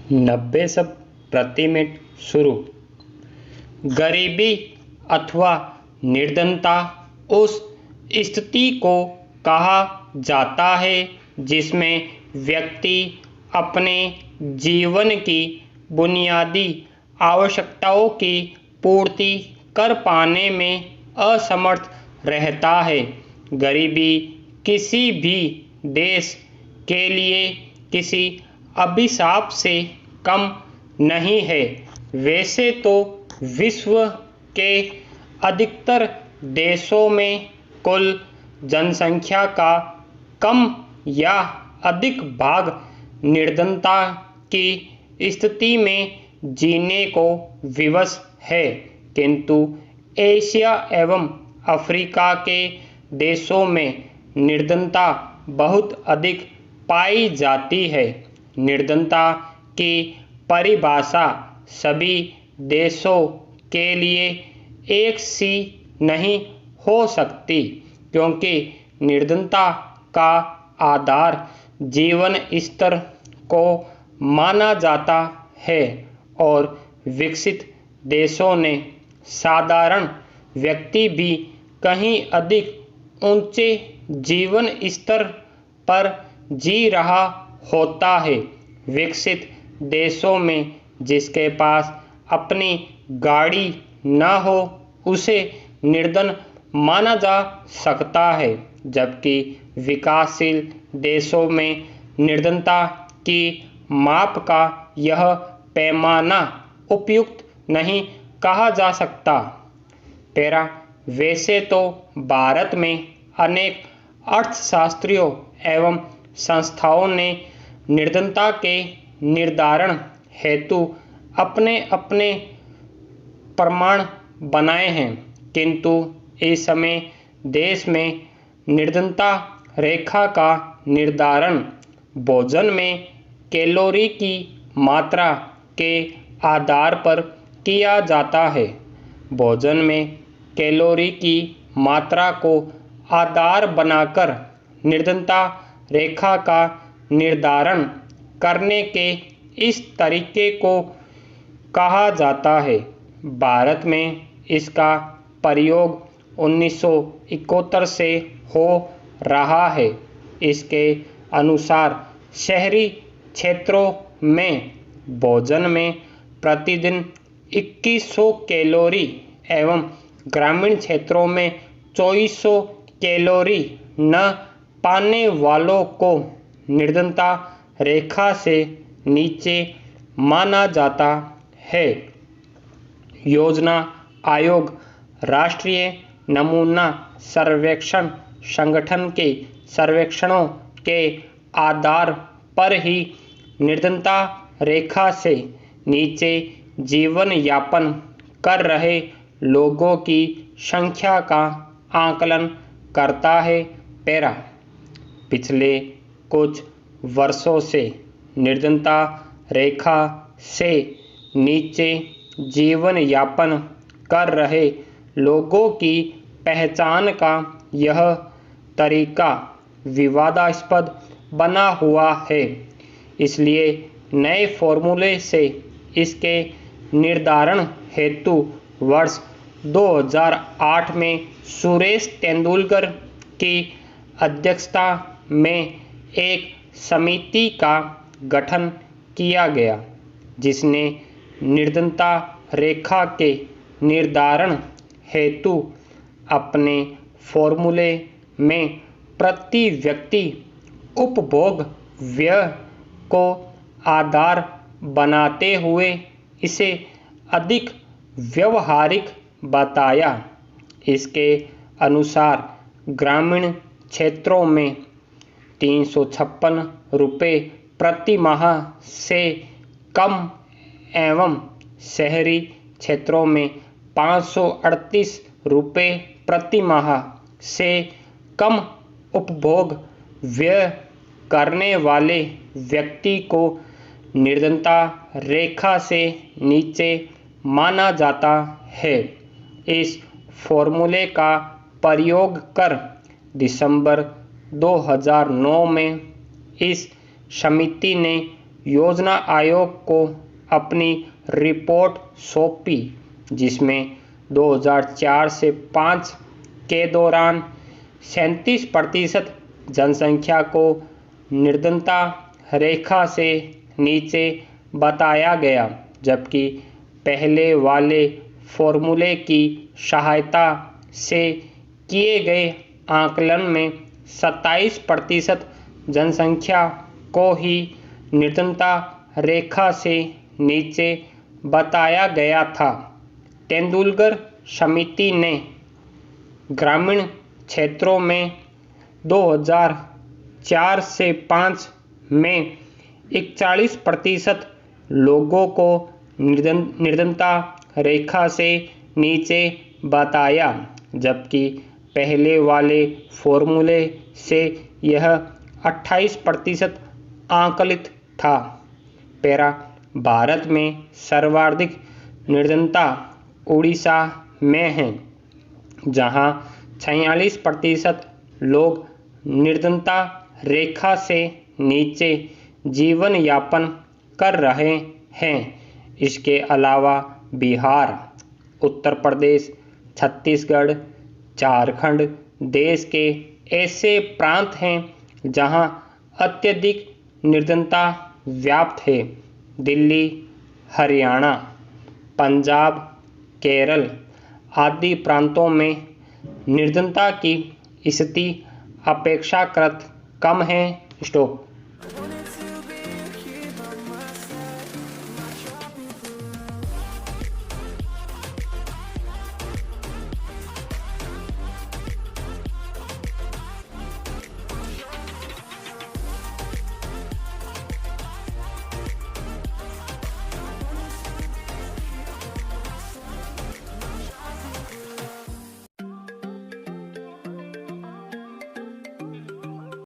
90 शब्द प्रति मिनट शुरू। गरीबी अथवा निर्धनता उस स्थिति को कहा जाता है जिसमें व्यक्ति अपने जीवन की बुनियादी आवश्यकताओं की पूर्ति कर पाने में असमर्थ रहता है। गरीबी किसी भी देश के लिए किसी अभिशाप से कम नहीं है। वैसे तो विश्व के अधिकतर देशों में कुल जनसंख्या का कम या अधिक भाग निर्धनता की स्थिति में जीने को विवश है, किंतु एशिया एवं अफ्रीका के देशों में निर्धनता बहुत अधिक पाई जाती है। निर्धनता की परिभाषा सभी देशों के लिए एक सी नहीं हो सकती, क्योंकि निर्धनता का आधार जीवन स्तर को माना जाता है और विकसित देशों ने साधारण व्यक्ति भी कहीं अधिक ऊंचे जीवन स्तर पर जी रहा होता है। विकसित देशों में जिसके पास अपनी गाड़ी न हो उसे निर्धन माना जा सकता है, जबकि विकासशील देशों में निर्धनता की माप का यह पैमाना उपयुक्त नहीं कहा जा सकता। वैसे तो भारत में अनेक अर्थशास्त्रियों एवं संस्थाओं ने निर्धनता के निर्धारण हेतु अपने अपने प्रमाण बनाए हैं, किंतु इस समय देश में निर्धनता रेखा का निर्धारण भोजन में कैलोरी की मात्रा के आधार पर किया जाता है। भोजन में कैलोरी की मात्रा को आधार बनाकर निर्धनता रेखा का निर्धारण करने के इस तरीके को कहा जाता है। भारत में इसका प्रयोग 1971 से हो रहा है। इसके अनुसार शहरी क्षेत्रों में भोजन में प्रतिदिन 2100 कैलोरी एवं ग्रामीण क्षेत्रों में 2400 कैलोरी न पाने वालों को निर्धनता रेखा से नीचे माना जाता है। योजना आयोग राष्ट्रीय नमूना सर्वेक्षण संगठन के सर्वेक्षणों के आधार पर ही निर्धनता रेखा से नीचे जीवन यापन कर रहे लोगों की संख्या का आकलन करता है। पिछले कुछ वर्षों से निर्धनता रेखा से नीचे जीवन यापन कर रहे लोगों की पहचान का यह तरीका विवादास्पद बना हुआ है। इसलिए नए फॉर्मूले से इसके निर्धारण हेतु वर्ष 2008 में सुरेश तेंदुलकर की अध्यक्षता में एक समिति का गठन किया गया, जिसने निर्धनता रेखा के निर्धारण हेतु अपने फॉर्मूले में प्रति व्यक्ति उपभोग व्यय को आधार बनाते हुए इसे अधिक व्यवहारिक बताया। इसके अनुसार ग्रामीण क्षेत्रों में 356 रुपये प्रति माह से कम एवं शहरी क्षेत्रों में 538 रुपये प्रति माह से कम उपभोग व्यय करने वाले व्यक्ति को निर्धनता रेखा से नीचे माना जाता है। इस फॉर्मूले का प्रयोग कर दिसंबर 2009 में इस समिति ने योजना आयोग को अपनी रिपोर्ट सौंपी, जिसमें 2004 से 5 के दौरान 37% जनसंख्या को निर्धनता रेखा से नीचे बताया गया, जबकि पहले वाले फॉर्मूले की सहायता से किए गए आकलन में 27% जनसंख्या को ही निर्धनता रेखा से नीचे बताया गया था। तेंदुलकर समिति ने ग्रामीण क्षेत्रों में 2004 से 5 में 41% लोगों को निर्धनता रेखा से नीचे बताया, जबकि पहले वाले फॉर्मूले से यह 28% आकलित था। पैरा भारत में सर्वाधिक निर्धनता उड़ीसा में है, जहां 46% लोग निर्धनता रेखा से नीचे जीवन यापन कर रहे हैं। इसके अलावा बिहार, उत्तर प्रदेश, छत्तीसगढ़, झारखंड देश के ऐसे प्रांत हैं जहां अत्यधिक निर्धनता व्याप्त है। दिल्ली, हरियाणा, पंजाब, केरल आदि प्रांतों में निर्धनता की स्थिति अपेक्षाकृत कम है। स्टॉप।